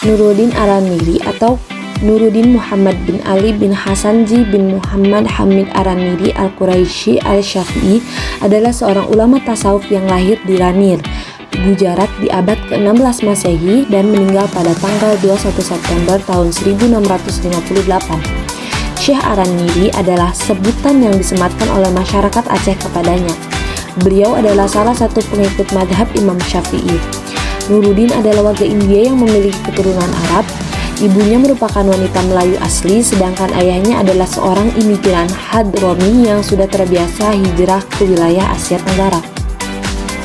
Nuruddin Araniri atau Nuruddin Muhammad bin Ali bin Hasanji bin Muhammad Hamid Araniri Al-Quraisy Al-Syafi'i adalah seorang ulama tasawuf yang lahir di Ranir, Gujarat di abad ke-16 Masehi dan meninggal pada tanggal 21 September tahun 1658. Syekh Araniri adalah sebutan yang disematkan oleh masyarakat Aceh kepadanya. Beliau adalah salah satu pengikut madhab Imam Syafi'i. Nuruddin adalah warga India yang memiliki keturunan Arab. Ibunya merupakan wanita Melayu asli, sedangkan ayahnya adalah seorang imigran Hadrami yang sudah terbiasa hijrah ke wilayah Asia Tenggara.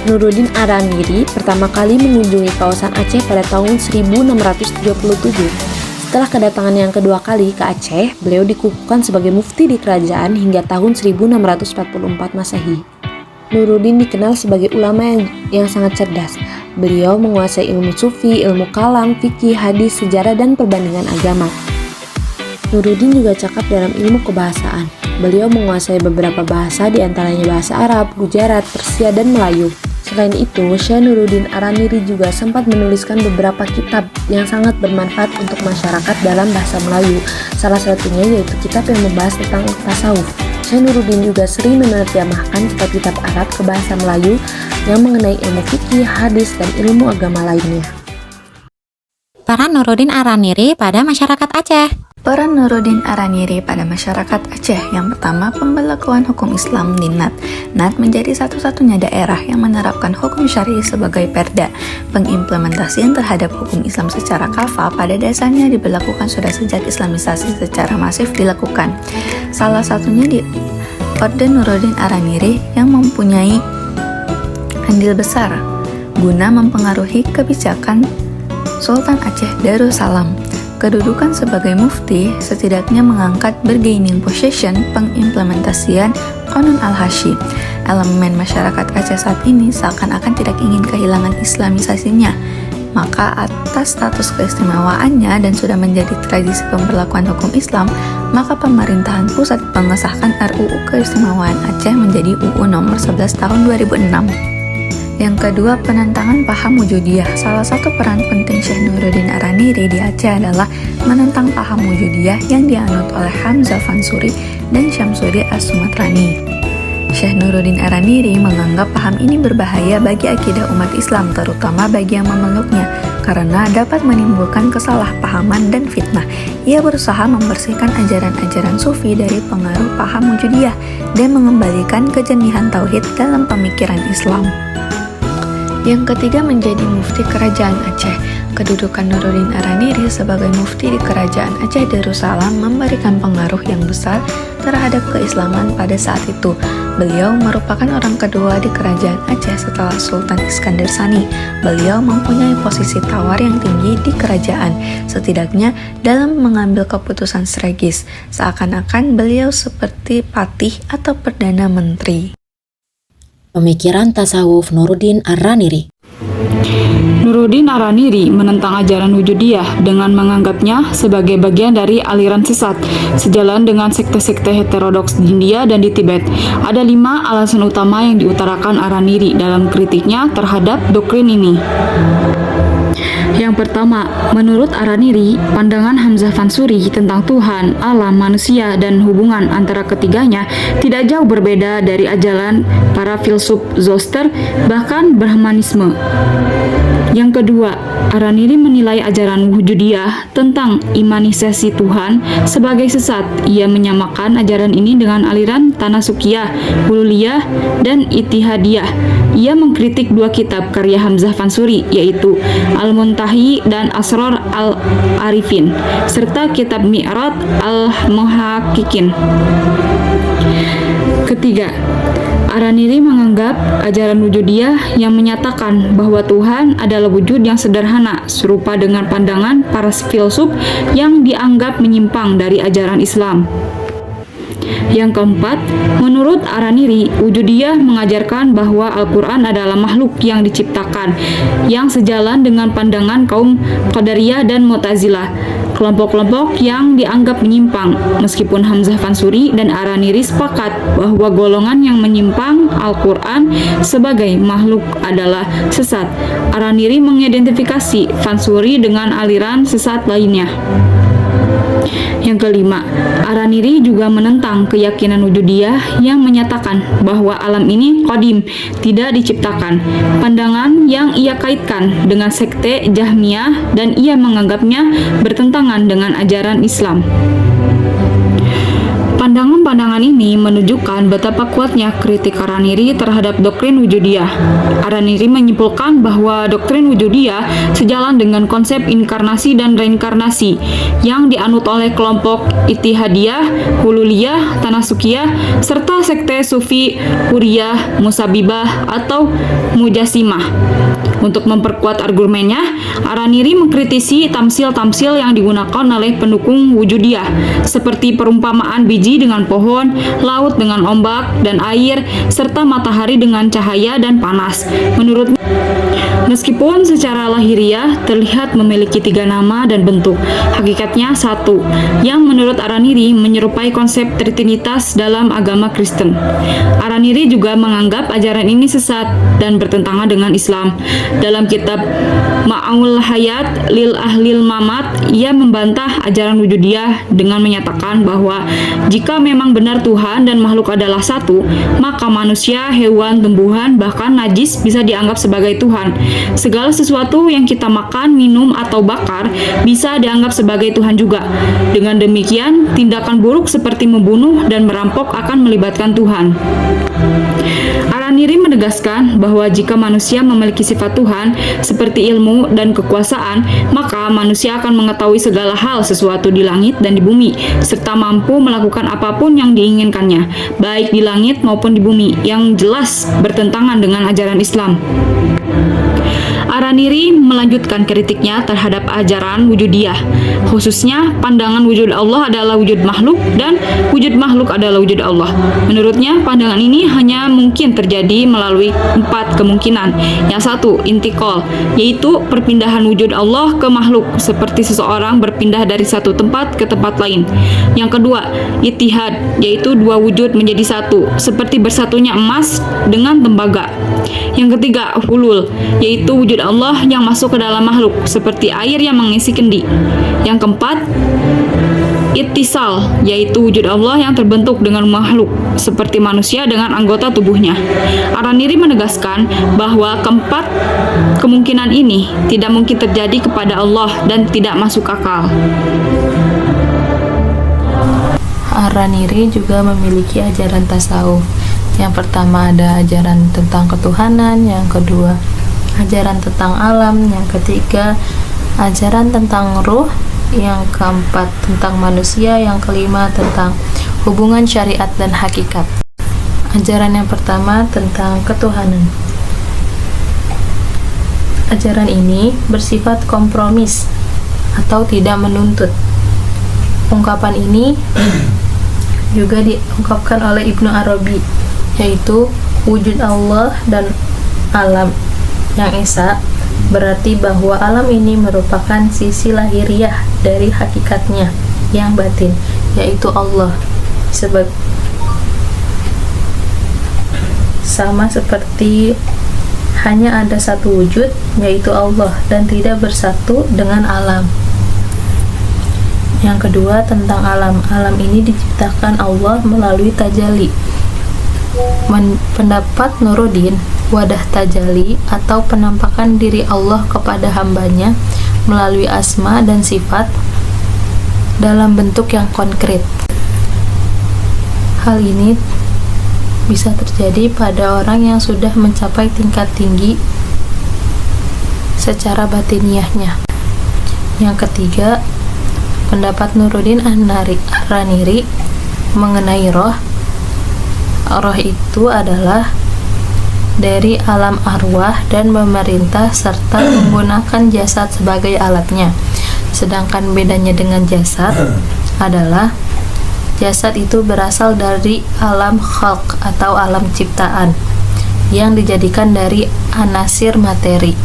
Nuruddin Araniri pertama kali mengunjungi kawasan Aceh pada tahun 1637. Setelah kedatangan yang kedua kali ke Aceh, beliau dikukuhkan sebagai mufti di kerajaan hingga tahun 1644 Masehi. Nuruddin dikenal sebagai ulama yang sangat cerdas. Beliau menguasai ilmu sufi, ilmu kalam, fikih, hadis, sejarah, dan perbandingan agama. Nuruddin juga cakap dalam ilmu kebahasaan. Beliau menguasai beberapa bahasa, diantaranya bahasa Arab, Gujarat, Persia, dan Melayu. Selain itu, Syekh Nuruddin Araniri juga sempat menuliskan beberapa kitab yang sangat bermanfaat untuk masyarakat dalam bahasa Melayu. Salah satunya yaitu kitab yang membahas tentang tasawuf. Syekh Nuruddin juga sering menerjemahkan kitab-kitab Arab ke bahasa Melayu yang mengenai ilmu fikih, hadis, dan ilmu agama lainnya. Peran Nuruddin Araniri pada masyarakat Aceh. Peran Nuruddin Araniri pada masyarakat Aceh. Yang pertama, pembelakuan hukum Islam di Nat. Nat menjadi satu-satunya daerah yang menerapkan hukum syar'i sebagai perda. Pengimplementasian terhadap hukum Islam secara kafah pada dasarnya diberlakukan sudah sejak Islamisasi secara masif dilakukan. Salah satunya di Orde Nuruddin Araniri yang mempunyai andil besar guna mempengaruhi kebijakan Sultan Aceh Darussalam. Kedudukan sebagai mufti setidaknya mengangkat bargaining position pengimplementasian Qanun Al-Hashi. Elemen masyarakat Aceh saat ini seakan-akan tidak ingin kehilangan islamisasinya. Maka atas status keistimewaannya dan sudah menjadi tradisi pemberlakuan hukum Islam, maka pemerintahan pusat mengesahkan RUU Keistimewaan Aceh menjadi UU nomor 11 tahun 2006. Yang kedua, penentangan paham wujudiyah. Salah satu peran penting Syekh Nuruddin Araniri di Aceh adalah menentang paham wujudiyah yang dianut oleh Hamzah Fansuri dan Syamsuri As-Sumatrani. Syekh Nuruddin Araniri menganggap paham ini berbahaya bagi akidah umat Islam, terutama bagi yang memeluknya, karena dapat menimbulkan kesalahpahaman dan fitnah. Ia berusaha membersihkan ajaran-ajaran sufi dari pengaruh paham wujudiyah dan mengembalikan kejernihan tauhid dalam pemikiran Islam. Yang ketiga, menjadi mufti kerajaan Aceh. Kedudukan Nuruddin Araniri sebagai mufti di kerajaan Aceh Darussalam memberikan pengaruh yang besar terhadap keislaman pada saat itu. Beliau merupakan orang kedua di kerajaan Aceh setelah Sultan Iskandar Sani. Beliau mempunyai posisi tawar yang tinggi di kerajaan, setidaknya dalam mengambil keputusan strategis. Seakan-akan beliau seperti patih atau perdana menteri. Pemikiran tasawuf Nuruddin Araniri. Nuruddin Araniri menentang ajaran wujudiyah dengan menganggapnya sebagai bagian dari aliran sesat, sejalan dengan sekte-sekte heterodoks di India dan di Tibet. Ada 5 alasan utama yang diutarakan Araniri dalam kritiknya terhadap doktrin ini. Yang pertama, menurut Araniri, pandangan Hamzah Fansuri tentang Tuhan, alam, manusia, dan hubungan antara ketiganya tidak jauh berbeda dari ajaran para filsuf Zoroaster, bahkan Brahmanisme. Yang kedua, Araniri menilai ajaran wujudiyah tentang imanisasi Tuhan sebagai sesat. Ia menyamakan ajaran ini dengan aliran Tanasukiyah, Hululiyah, dan Ittihadiyah. Ia mengkritik 2 kitab karya Hamzah Fansuri, yaitu Al-Muntahi dan Asrar Al-Arifin, serta kitab Mi'raj Al-Muhaqqiqin. Ketiga, Araniri menganggap ajaran wujudiyah yang menyatakan bahwa Tuhan adalah wujud yang sederhana, serupa dengan pandangan para filsuf yang dianggap menyimpang dari ajaran Islam. Yang keempat, menurut Araniri, wujudiyah mengajarkan bahwa Al-Quran adalah makhluk yang diciptakan, yang sejalan dengan pandangan kaum Qadariyah dan Mu'tazilah. kelompok-kelompok yang dianggap menyimpang, meskipun Hamzah Fansuri dan Araniri sepakat bahwa golongan yang menyimpang Al-Quran sebagai makhluk adalah sesat. Araniri mengidentifikasi Fansuri dengan aliran sesat lainnya. Yang kelima, Araniri juga menentang keyakinan wujudiyah yang menyatakan bahwa alam ini qadim, tidak diciptakan. Pandangan yang ia kaitkan dengan sekte Jahmiyah dan ia menganggapnya bertentangan dengan ajaran Islam. Pandangan-pandangan ini menunjukkan betapa kuatnya kritik Araniri terhadap doktrin wujudiyah. Araniri menyimpulkan bahwa doktrin wujudiyah sejalan dengan konsep inkarnasi dan reinkarnasi yang dianut oleh kelompok Ittihadiyah, Hululiyah, Tanasukiyah, serta sekte Sufi, Huriyah, Musabibah, atau Mujassimah. Untuk memperkuat argumennya, Araniri mengkritisi tamsil-tamsil yang digunakan oleh pendukung wujudiyah, seperti perumpamaan biji dengan pohon, laut dengan ombak dan air, serta matahari dengan cahaya dan panas. Menurutnya, meskipun secara lahiriah terlihat memiliki 3 nama dan bentuk, hakikatnya satu, yang menurut Araniri menyerupai konsep Trinitas dalam agama Kristen. Araniri juga menganggap ajaran ini sesat dan bertentangan dengan Islam. Dalam kitab Ma'ul Hayat lil Ahlil Mamat, ia membantah ajaran wujudiyah dengan menyatakan bahwa jika memang benar Tuhan dan makhluk adalah satu, maka manusia, hewan, tumbuhan, bahkan najis bisa dianggap sebagai Tuhan. Segala sesuatu yang kita makan, minum, atau bakar bisa dianggap sebagai Tuhan juga. Dengan demikian, tindakan buruk seperti membunuh dan merampok akan melibatkan Tuhan. Araniri menegaskan bahwa jika manusia memiliki sifat Tuhan seperti ilmu dan kekuasaan, maka manusia akan mengetahui segala hal sesuatu di langit dan di bumi, serta mampu melakukan apapun yang diinginkannya, baik di langit maupun di bumi, yang jelas bertentangan dengan ajaran Islam. Araniri melanjutkan kritiknya terhadap ajaran wujudiyah, khususnya pandangan wujud Allah adalah wujud makhluk dan wujud makhluk adalah wujud Allah. Menurutnya, pandangan ini hanya mungkin terjadi melalui 4 kemungkinan. Yang satu, intikal, yaitu perpindahan wujud Allah ke makhluk, seperti seseorang berpindah dari satu tempat ke tempat lain. Yang kedua, ittihad, yaitu 2 wujud menjadi satu, seperti bersatunya emas dengan tembaga. Yang ketiga, hulul, yaitu wujud Allah yang masuk ke dalam makhluk, seperti air yang mengisi kendi. Yang keempat, ittisal, yaitu wujud Allah yang terbentuk dengan makhluk, seperti manusia dengan anggota tubuhnya. Araniri menegaskan bahwa keempat kemungkinan ini tidak mungkin terjadi kepada Allah dan tidak masuk akal. Araniri juga memiliki ajaran tasawuf. Yang pertama ada ajaran tentang ketuhanan, yang kedua ajaran tentang alam, yang ketiga ajaran tentang ruh, yang keempat tentang manusia, yang kelima tentang hubungan syariat dan hakikat. Ajaran yang pertama tentang ketuhanan. Ajaran ini bersifat kompromis atau tidak menuntut. Ungkapan ini juga diungkapkan oleh Ibnu Arabi, yaitu wujud Allah dan alam yang esa, berarti bahwa alam ini merupakan sisi lahiriah dari hakikatnya yang batin, yaitu Allah. Sebab sama seperti hanya ada satu wujud, yaitu Allah, dan tidak bersatu dengan alam. Yang kedua tentang alam. Alam ini diciptakan Allah melalui tajalli. Pendapat Nuruddin, wadah tajalli atau penampakan diri Allah kepada hambanya melalui asma dan sifat dalam bentuk yang konkret. Hal ini bisa terjadi pada orang yang sudah mencapai tingkat tinggi secara batiniahnya. Yang ketiga, pendapat Nuruddin Araniri mengenai roh. Roh itu adalah dari alam arwah dan memerintah serta menggunakan jasad sebagai alatnya. Sedangkan bedanya dengan jasad adalah jasad itu berasal dari alam khalq atau alam ciptaan yang dijadikan dari anasir materi.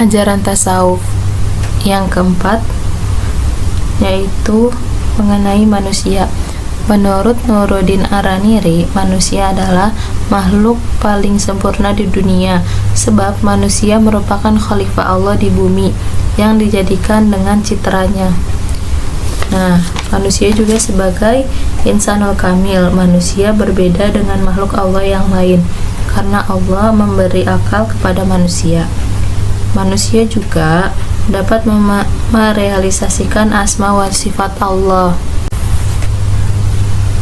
Ajaran tasawuf yang keempat yaitu mengenai manusia. Menurut Nuruddin Araniri, manusia adalah makhluk paling sempurna di dunia, sebab manusia merupakan khalifah Allah di bumi yang dijadikan dengan citranya. Nah, manusia juga sebagai insanul kamil. Manusia berbeda dengan makhluk Allah yang lain, karena Allah memberi akal kepada manusia. Manusia juga dapat merealisasikan asma wa sifat Allah.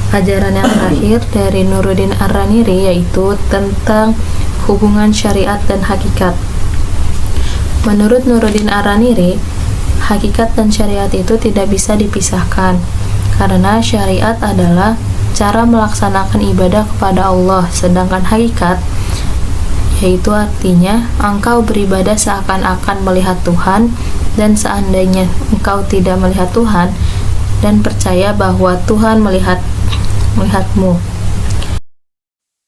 Ajaran yang terakhir dari Nuruddin Araniri yaitu tentang hubungan syariat dan hakikat. Menurut Nuruddin Araniri, hakikat dan syariat itu tidak bisa dipisahkan, karena syariat adalah cara melaksanakan ibadah kepada Allah, sedangkan hakikat yaitu artinya engkau beribadah seakan-akan melihat Tuhan, dan seandainya engkau tidak melihat Tuhan dan percaya bahwa Tuhan melihatmu.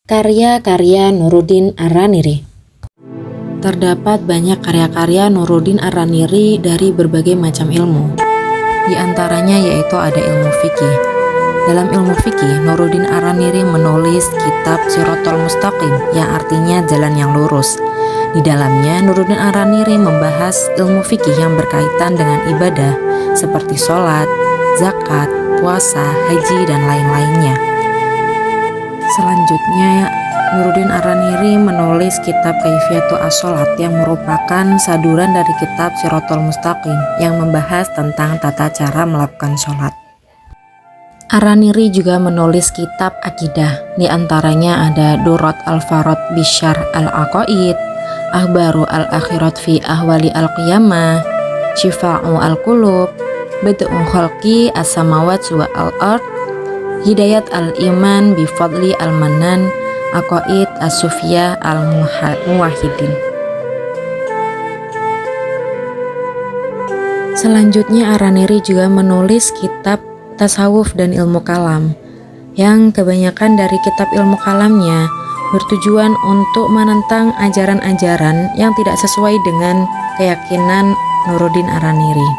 Karya-karya Nuruddin Araniri. Terdapat banyak karya-karya Nuruddin Araniri dari berbagai macam ilmu. Di antaranya yaitu ada ilmu fikih. Dalam ilmu fikih, Nuruddin Araniri menulis kitab Shirathul Mustaqim yang artinya jalan yang lurus. Di dalamnya, Nuruddin Araniri membahas ilmu fikih yang berkaitan dengan ibadah seperti sholat, zakat, puasa, haji, dan lain-lainnya. Selanjutnya, Nuruddin Araniri menulis kitab Kaifiyatul As-Sholat yang merupakan saduran dari kitab Shirathul Mustaqim yang membahas tentang tata cara melakukan sholat. Araniri juga menulis kitab akidah, di antaranya ada Durat al-Farad Bisyar al-Aqaid, Akhbaru al-Akhirat fi Ahwali al-Qiyamah, Syifa'u al-Qulub, Bad'u Khalqi as-Samawat wa al-Ard, Hidayat al-Iman bifadli al-Manan, Aqaid as-Sufiyah al-Muwahhidin. Selanjutnya Araniri juga menulis kitab Tasawuf dan Ilmu Kalam, yang kebanyakan dari kitab ilmu kalamnya bertujuan untuk menentang ajaran-ajaran yang tidak sesuai dengan keyakinan Nuruddin Araniri.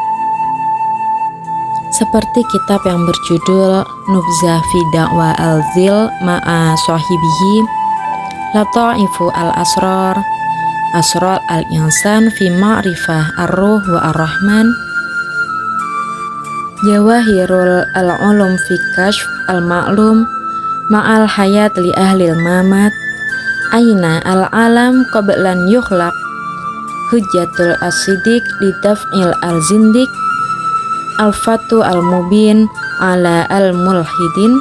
Seperti kitab yang berjudul Nubzah fi Da'wa al-Zil ma'a Sahibihi, Lataifu al-Asrar, Asrar al-Insan fi Ma'rifah ar-Ruh wa ar-Rahman, Jawahirul al-Ulum fi Kashf al-Ma'lum ma'al hayat li ahlil mamat, Aina al-alam qablan yukhlaq, Hujjatul as-Siddiq li daf'il al-Zindiq, Al-Fatu al-Mubin ala al-Mulhidin,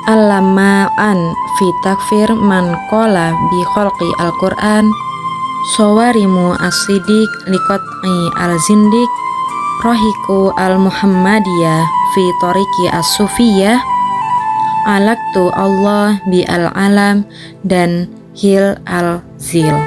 Al-Lama'an fi takfir man qala bi khalqi al-Qur'an, Sawarimu as-Siddiq li qat'i al-Zindiq, Rahiku al-Muhammadiyah fi Tariqi as-Sufiyah, Alaktu Allah bi al-Alam, dan Hil al-Zil.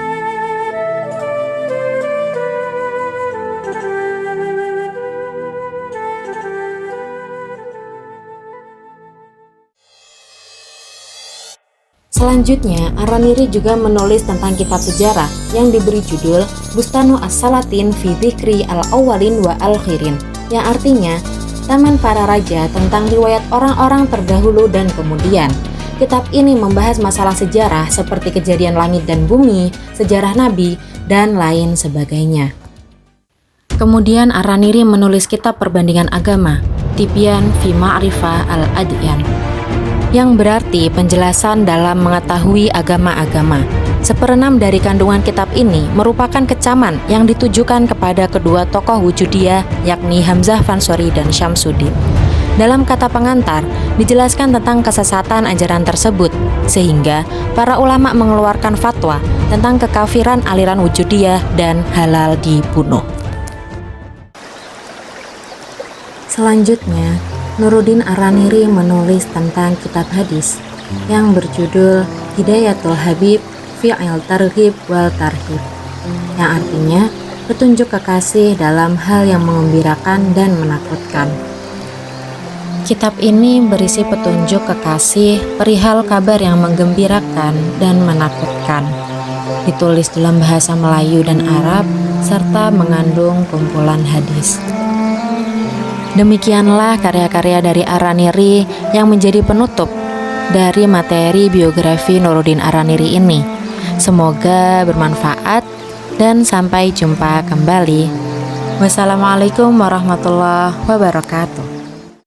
Selanjutnya, Araniri juga menulis tentang kitab sejarah yang diberi judul Bustanu As-Salatin fi Dzikri al-Awwalin wa al-Akhirin, yang artinya Taman Para Raja tentang riwayat orang-orang terdahulu dan kemudian. Kitab ini membahas masalah sejarah seperti kejadian langit dan bumi, sejarah nabi, dan lain sebagainya. Kemudian Araniri menulis kitab perbandingan agama, Tibyan fi Ma'rifah al-Adyan, yang berarti penjelasan dalam mengetahui agama-agama. Seperenam dari kandungan kitab ini merupakan kecaman yang ditujukan kepada kedua tokoh Wujudiyah, yakni Hamzah Fansuri dan Syamsuddin. Dalam kata pengantar, dijelaskan tentang kesesatan ajaran tersebut, sehingga para ulama mengeluarkan fatwa tentang kekafiran aliran Wujudiyah dan halal dibunuh. Selanjutnya, Nuruddin Araniri menulis tentang kitab hadis yang berjudul Hidayatul Habib fi'il targhib wal tarhib, yang artinya petunjuk kekasih dalam hal yang mengembirakan dan menakutkan. Kitab ini berisi petunjuk kekasih perihal kabar yang menggembirakan dan menakutkan. Ditulis dalam bahasa Melayu dan Arab serta mengandung kumpulan hadis. Demikianlah karya-karya dari Araniri yang menjadi penutup dari materi biografi Nuruddin Araniri ini. Semoga bermanfaat dan sampai jumpa kembali. Wassalamualaikum warahmatullahi wabarakatuh.